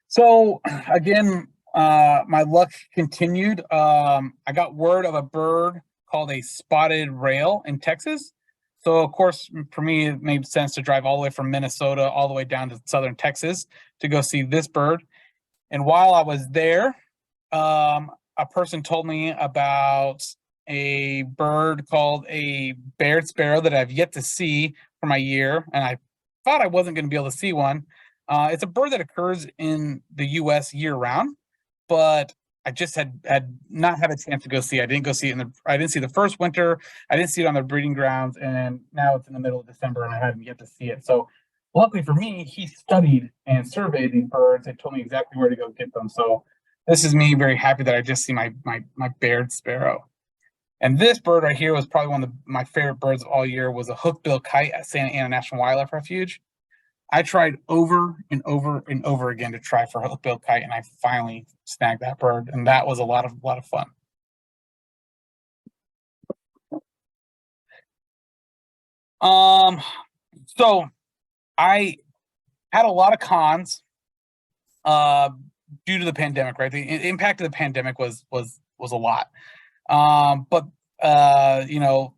So, again, my luck continued. I got word of a bird called a spotted rail in Texas. So, of course, for me, it made sense to drive all the way from Minnesota all the way down to southern Texas to go see this bird. And while I was there, a person told me about a bird called a Baird sparrow that I've yet to see for my year, and I thought I wasn't going to be able to see one. It's a bird that occurs in the U.S. year-round, but I just had not had a chance to go see. I didn't go see it I didn't see the first winter. I didn't see it on the breeding grounds, and now it's in the middle of December, and I hadn't yet to see it. So, luckily for me, he studied and surveyed these birds and told me exactly where to go get them. So. This is me very happy that I just see my Baird sparrow. And this bird right here was probably one of my favorite birds of all year, was a hook-billed kite at Santa Ana National Wildlife Refuge. I tried over and over and over again to try for a hook-billed kite, and I finally snagged that bird, and that was a lot of fun. So I had a lot of cons due to the pandemic, right? The impact of the pandemic was a lot. But you know,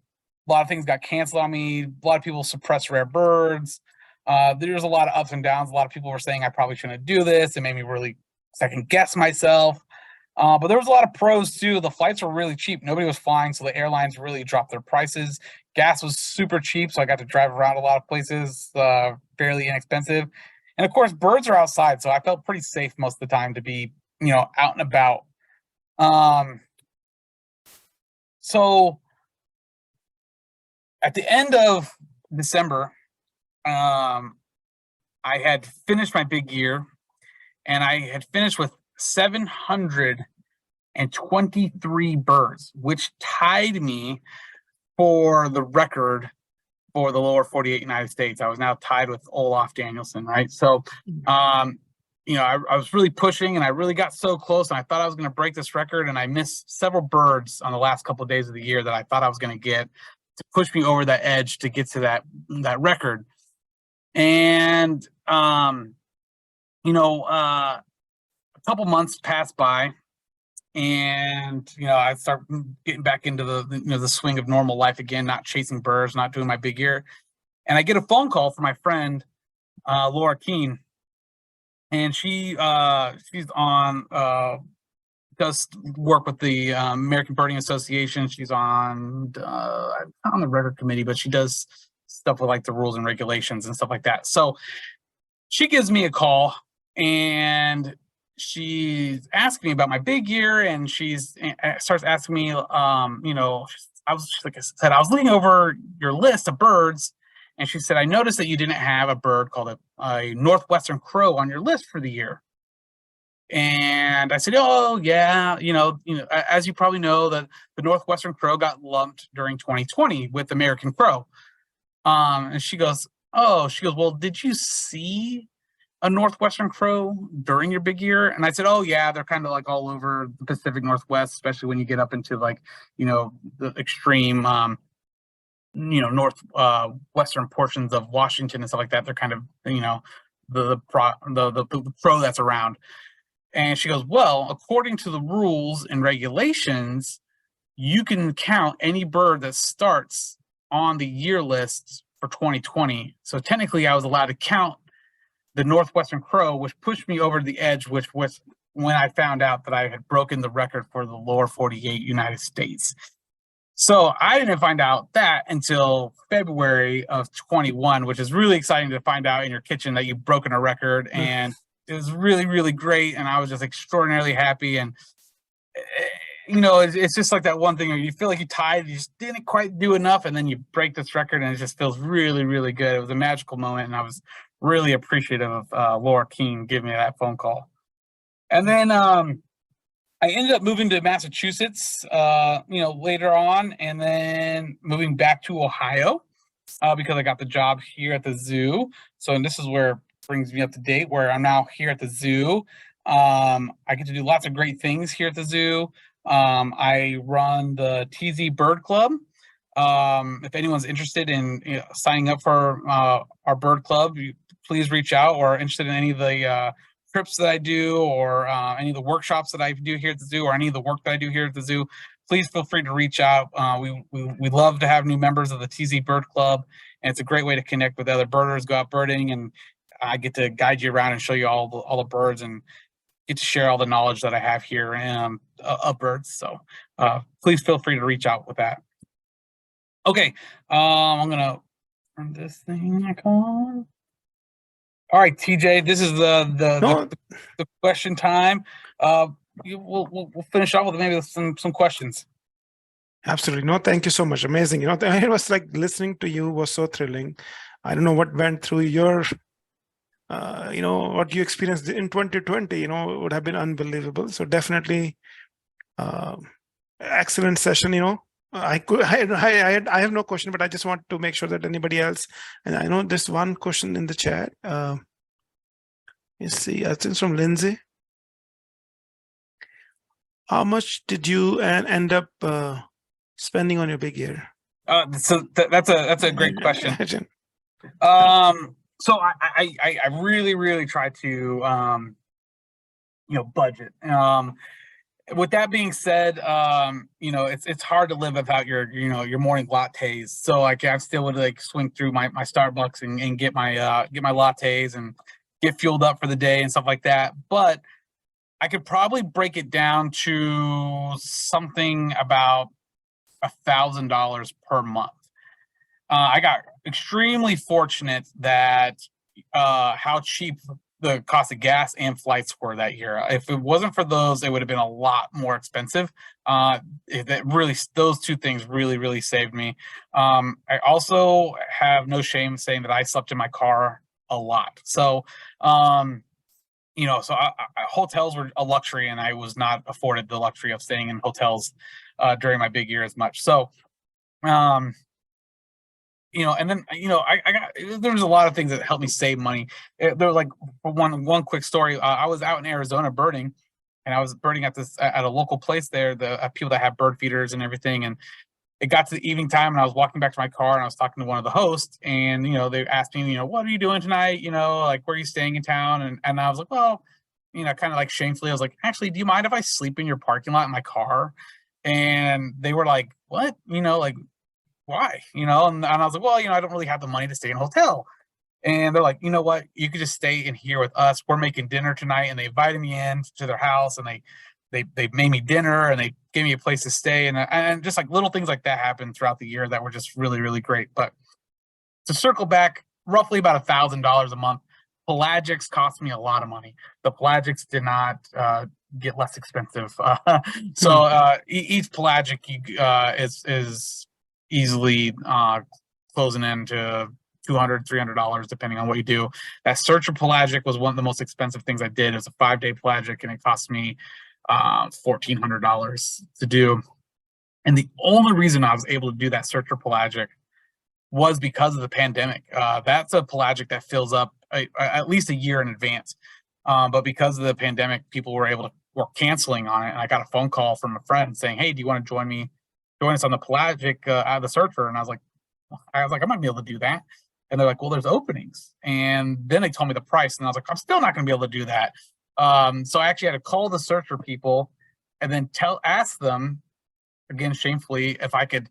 a lot of things got canceled on me. A lot of people suppressed rare birds. There was a lot of ups and downs. A lot of people were saying I probably shouldn't do this. It made me really second guess myself. But there was a lot of pros too. The flights were really cheap. Nobody was flying, so the airlines really dropped their prices. Gas was super cheap, so I got to drive around a lot of places, fairly inexpensive. And of course, birds are outside, so I felt pretty safe most of the time to be, you know, out and about. So at the end of December, I had finished my big year, and I had finished with 723 birds, which tied me for the record for the lower 48 United States. I was now tied with Olaf Danielson, right? So, you know, I was really pushing, and I really got so close, and I thought I was going to break this record, and I missed several birds on the last couple of days of the year that I thought I was going to get to push me over that edge to get to that record. And you know, a couple months passed by, and you know, I start getting back into the swing of normal life again, not chasing birds, not doing my big year. And I get a phone call from my friend Laura Keene, and she's on does work with the American Birding Association. She's on the record committee, but she does stuff with like the rules and regulations and stuff like that. So she gives me a call, and she's asking me about my big year, and she's starts asking me, you know, like I said, I was looking over your list of birds, and she said, I noticed that you didn't have a bird called a northwestern crow on your list for the year. And I said, oh yeah, you know, as you probably know, that the northwestern crow got lumped during 2020 with American crow. And she goes, well, did you see a northwestern crow during your big year? And I said, oh yeah, they're kind of like all over the Pacific Northwest, especially when you get up into like, you know, the extreme, you know, northwestern portions of Washington and stuff like that. They're kind of, you know, the pro that's around. And she goes, well, according to the rules and regulations, you can count any bird that starts on the year list for 2020. So technically I was allowed to count the northwestern crow, which pushed me over the edge, which was when I found out that I had broken the record for the lower 48 United States. So I didn't find out that until February of 21, which is really exciting to find out in your kitchen that you've broken a record. And it was really, really great. And I was just extraordinarily happy. And, you know, it's just like that one thing where you feel like you tied, you just didn't quite do enough. And then you break this record, and it just feels really, really good. It was a magical moment. And I was really appreciative of Laura Keene giving me that phone call. And then I ended up moving to Massachusetts, you know, later on, and then moving back to Ohio because I got the job here at the zoo. So, and this is where brings me up to date, where I'm now here at the zoo. I get to do lots of great things here at the zoo. I run the TZ Bird Club. If anyone's interested in signing up for our bird club, please reach out, or interested in any of the trips that I do, or any of the workshops that I do here at the zoo, or any of the work that I do here at the zoo, please feel free to reach out. We love to have new members of the TZ Bird Club, and it's a great way to connect with other birders, go out birding, and I get to guide you around and show you all the birds, and get to share all the knowledge that I have here of birds. So please feel free to reach out with that. Okay, I'm gonna turn this thing back on. All right, TJ, this is the question time. We'll finish off with maybe some questions. Absolutely. No, thank you so much. Amazing. You know, it was like listening to you was so thrilling. I don't know what went through your, you know, what you experienced in 2020, you know, would have been unbelievable. So definitely excellent session, you know. I have no question, but I just want to make sure that anybody else, and I know there's one question in the chat. Let's see, I think it's from Lindsay. How much did you end up spending on your big year? So that's a great question. So I really try to budget. With that being said, it's hard to live without your morning lattes. So like I'm still would like swing through my Starbucks and get my lattes and get fueled up for the day and stuff like that. But I could probably break it down to something about $1,000 per month. I got extremely fortunate that how cheap the cost of gas and flights were that year. If it wasn't for those, it would have been a lot more expensive. Those two things really saved me. I also have no shame saying that I slept in my car a lot. So, hotels were a luxury, and I was not afforded the luxury of staying in hotels during my big year as much. So, and then I got there's a lot of things that helped me save money. There like one quick story. I was out in Arizona birding, and I was birding at a local place there. The people that have bird feeders and everything, and it got to the evening time, and I was walking back to my car, and I was talking to one of the hosts, and they asked me, what are you doing tonight? Like where are you staying in town? And I was like, well, kind of like shamefully, I was like, actually, do you mind if I sleep in your parking lot in my car? And they were like, what? Like, why? And I was like, well, I don't really have the money to stay in a hotel. And they're like, you know what? You could just stay in here with us. We're making dinner tonight. And they invited me in to their house, and they made me dinner, and they gave me a place to stay. And just like little things like that happened throughout the year that were just really great. But to circle back, roughly about $1,000 a month. Pelagics cost me a lot of money. The pelagics did not get less expensive. So each pelagic is easily closing into $200, $300, depending on what you do. That searcher pelagic was one of the most expensive things I did. It was a 5-day pelagic, and it cost me $1,400 to do. And the only reason I was able to do that searcher pelagic was because of the pandemic. That's a pelagic that fills up at least a year in advance. But because of the pandemic, people were canceling on it. And I got a phone call from a friend saying, hey, do you want to join us on the pelagic out of the searcher? And I was like, I'm not gonna be able to do that. And they're like, well, there's openings. And then they told me the price, and I was like, I'm still not gonna be able to do that. So I actually had to call the searcher people and then ask them, again, shamefully, if I could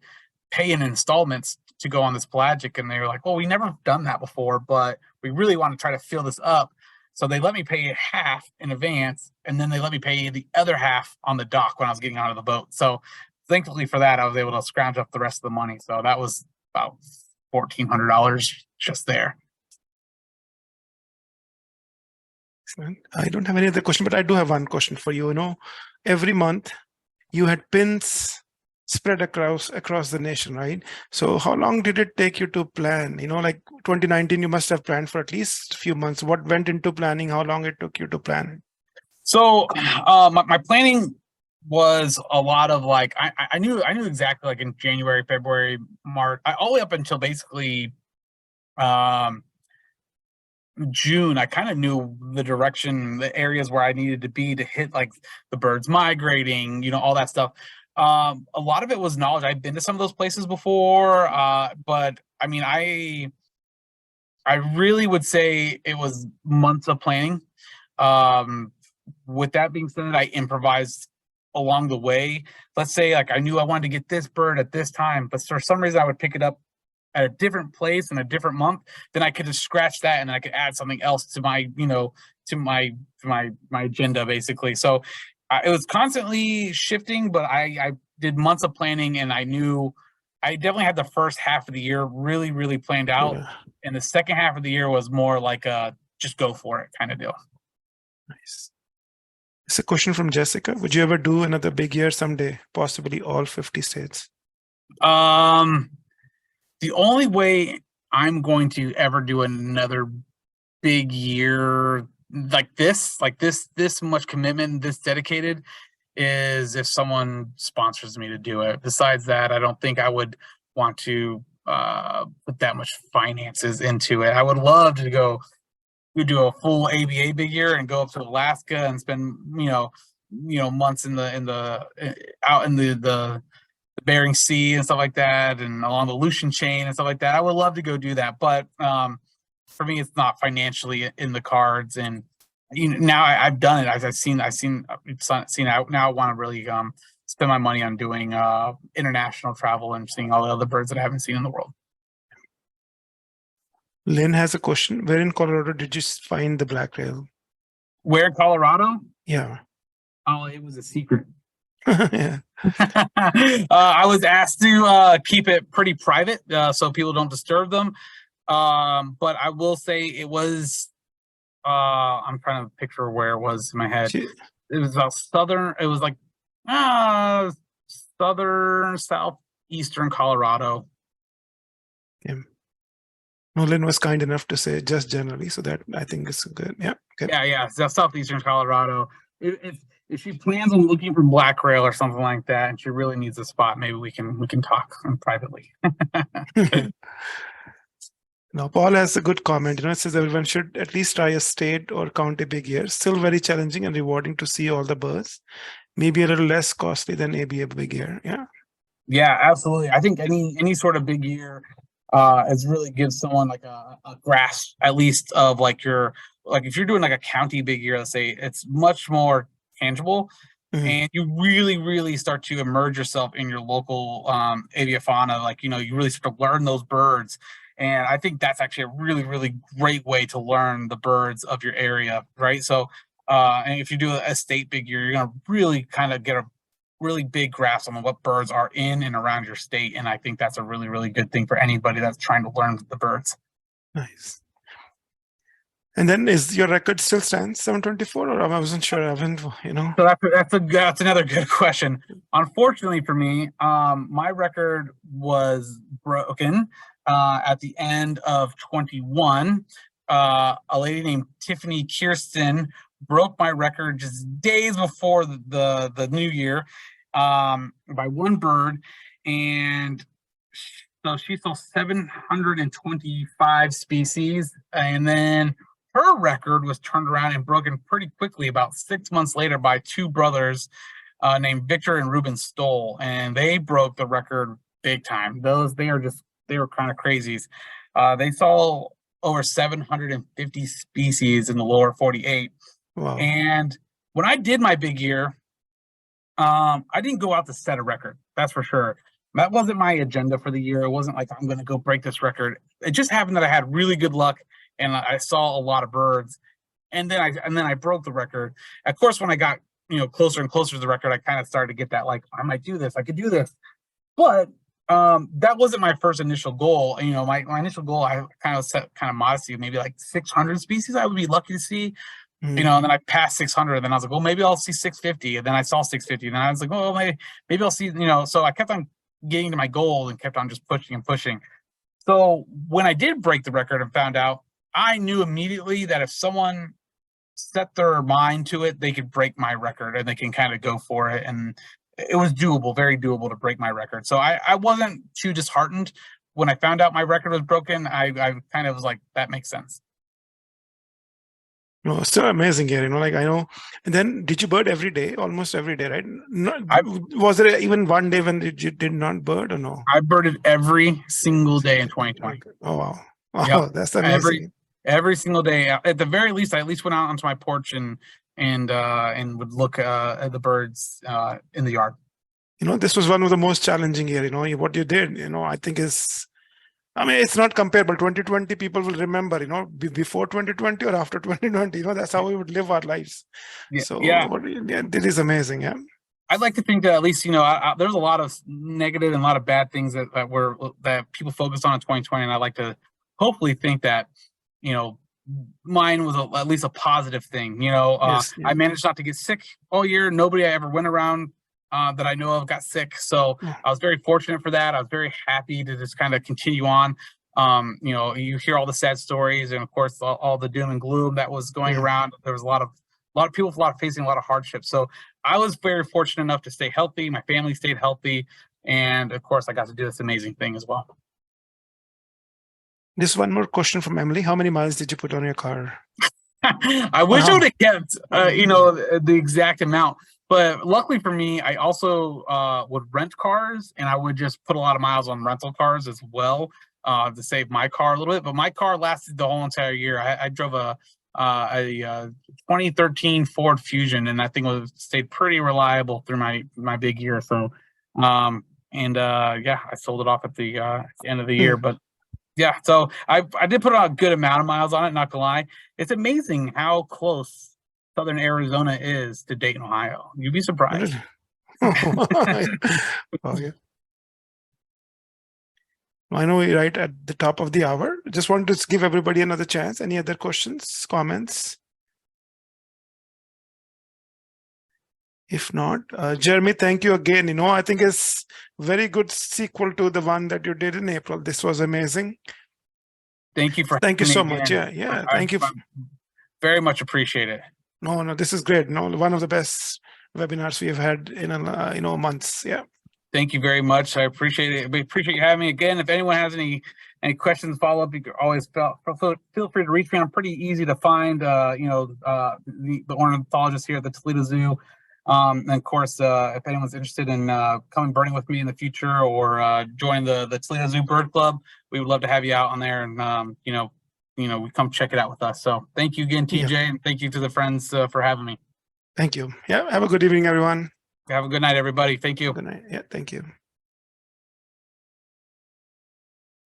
pay in installments to go on this pelagic. And they were like, well, we never done that before, but we really want to try to fill this up. So they let me pay half in advance, and then they let me pay the other half on the dock when I was getting out of the boat. So thankfully for that, I was able to scrounge up the rest of the money. So that was about $1,400 just there. Excellent. I don't have any other question, but I do have one question for you. Every month you had pins spread across the nation, right? So how long did it take you to plan? Like 2019, you must have planned for at least a few months. What went into planning? How long it took you to plan it? So my planning was a lot of like I knew exactly, like in January, February, March, all the way up until basically June. I kind of knew the direction, the areas where I needed to be to hit like the birds migrating, all that stuff. A lot of it was knowledge. I've been to some of those places before, but I mean, I really would say it was months of planning. With that being said, I improvised along the way. Let's say like I knew I wanted to get this bird at this time, but for some reason I would pick it up at a different place in a different month. Then I could just scratch that, and I could add something else to my, to my agenda, basically. So it was constantly shifting, but I did months of planning, and I knew I definitely had the first half of the year really planned out. Yeah. And the second half of the year was more like a just go for it kind of deal. Nice. It's a question from Jessica. Would you ever do another big year someday, possibly all 50 states? The only way I'm going to ever do another big year like this much commitment, this dedicated, is if someone sponsors me to do it. Besides that, I don't think I would want to put that much finances into it. I would love to go do a full ABA big year and go up to Alaska and spend months in the out in the Bering Sea and stuff like that, and along the Aleutian chain and stuff like that. I would love to go do that, but for me, it's not financially in the cards. And now I've done it. I've seen out. Now I want to really spend my money on doing international travel and seeing all the other birds that I haven't seen in the world. Lynn has a question. Where in Colorado did you find the black rail? Where in Colorado? Yeah. Oh, it was a secret. Yeah. I was asked to keep it pretty private so people don't disturb them. But I will say it was, I'm trying to picture where it was in my head. It was about it was like southern, southeastern Colorado. Yeah. Lynn was kind enough to say just generally, so that I think is good. Yeah. Good. Yeah. Southeastern Colorado. If she plans on looking for black rail or something like that, and she really needs a spot, maybe we can talk privately. Now, Paul has a good comment. It says everyone should at least try a state or county big year. Still very challenging and rewarding to see all the birds. Maybe a little less costly than ABA big year. Yeah. Yeah, absolutely. I think any sort of big year is really gives someone like a grasp, at least, of if you're doing like a county big year, let's say, it's much more tangible. Mm-hmm. And you really, really start to immerse yourself in your local aviafauna. You really start to learn those birds. And I think that's actually a really, really great way to learn the birds of your area, right? So, and if you do a state big year, you're going to really kind of get a really big grasp on what birds are in and around your state. And I think that's a really, really good thing for anybody that's trying to learn the birds. Nice. And then is your record still stands 724, or I wasn't sure. I haven't, So that's another good question. Unfortunately for me, my record was broken at the end of 21. A lady named Tiffany Kirsten broke my record just days before the new year by one bird, and so she saw 725 species, and then her record was turned around and broken pretty quickly about 6 months later by two brothers named Victor and Ruben Stoll, and they broke the record big time. They were kind of crazies. They saw over 750 species in the lower 48. Wow. And when I did my big year, I didn't go out to set a record, that's for sure. That wasn't my agenda for the year. It wasn't like I'm going to go break this record. It just happened that I had really good luck and I saw a lot of birds. And then I broke the record. Of course, when I got closer and closer to the record, I kind of started to get that, like, I might do this, I could do this. But that wasn't my first initial goal. My initial goal, I kind of set kind of modesty, maybe like 600 species I would be lucky to see. And then I passed 600, and then I was like, well, maybe I'll see 650. And then I saw 650, and then I was like, oh, maybe I'll see, so I kept on getting to my goal and kept on just pushing and pushing. So when I did break the record and found out, I knew immediately that if someone set their mind to it, they could break my record and they can kind of go for it. And it was doable, very doable to break my record. So I wasn't too disheartened. When I found out my record was broken, I kind of was like, that makes sense. No, still amazing here, I know. And then did you bird every day, almost every day, right? Was there even one day when you did not bird or no? I birded every single day in 2020. Okay. Oh, wow. Wow, yep. That's amazing. Every single day. At the very least, I at least went out onto my porch and would look at the birds in the yard. This was one of the most challenging year, what you did, I think it's not comparable. 2020 people will remember, before 2020 or after 2020, that's how we would live our lives. Yeah, so yeah, it is amazing. Yeah. I'd like to think that at least, there's a lot of negative and a lot of bad things that people focused on in 2020. And I like to hopefully think that, mine was at least a positive thing. Yes, yeah. I managed not to get sick all year. Nobody I ever went around that I know of got sick. So I was very fortunate for that. I was very happy to just kind of continue on. You hear all the sad stories and of course all the doom and gloom that was going around. There was a lot of a lot of people facing a lot of hardships. So I was very fortunate enough to stay healthy. My family stayed healthy. And of course, I got to do this amazing thing as well. Just one more question from Emily. How many miles did you put on your car? I wish I would have kept, the exact amount. But luckily for me, I also would rent cars, and I would just put a lot of miles on rental cars as well to save my car a little bit. But my car lasted the whole entire year. I drove a 2013 Ford Fusion, and that thing stayed pretty reliable through my big year. So, yeah, I sold it off at the end of the year. But yeah, so I did put a good amount of miles on it, not gonna lie. It's amazing how close Southern Arizona is to Dayton, Ohio. You'd be surprised. Oh, yeah. I know you're right at the top of the hour. Just want to give everybody another chance. Any other questions, comments? If not, Jeremy, thank you again. I think it's very good sequel to the one that you did in April. This was amazing. Thank you Thank you so having me much. again. Yeah. Thank you. Very much appreciate it. No, this is great. No, one of the best webinars we have had in months. Yeah. Thank you very much. I appreciate it. We appreciate you having me again. If anyone has any questions, follow up, you can always feel free to reach me. I'm pretty easy to find. The ornithologist here at the Toledo Zoo. And of course, if anyone's interested in coming birding with me in the future or join the Toledo Zoo Bird Club, we would love to have you out on there and we come check it out with us. So thank you again, TJ, and thank you to the friends for having me. Thank you. Yeah. Have a good evening, everyone. Have a good night, everybody. Thank you. Good night. Yeah. Thank you.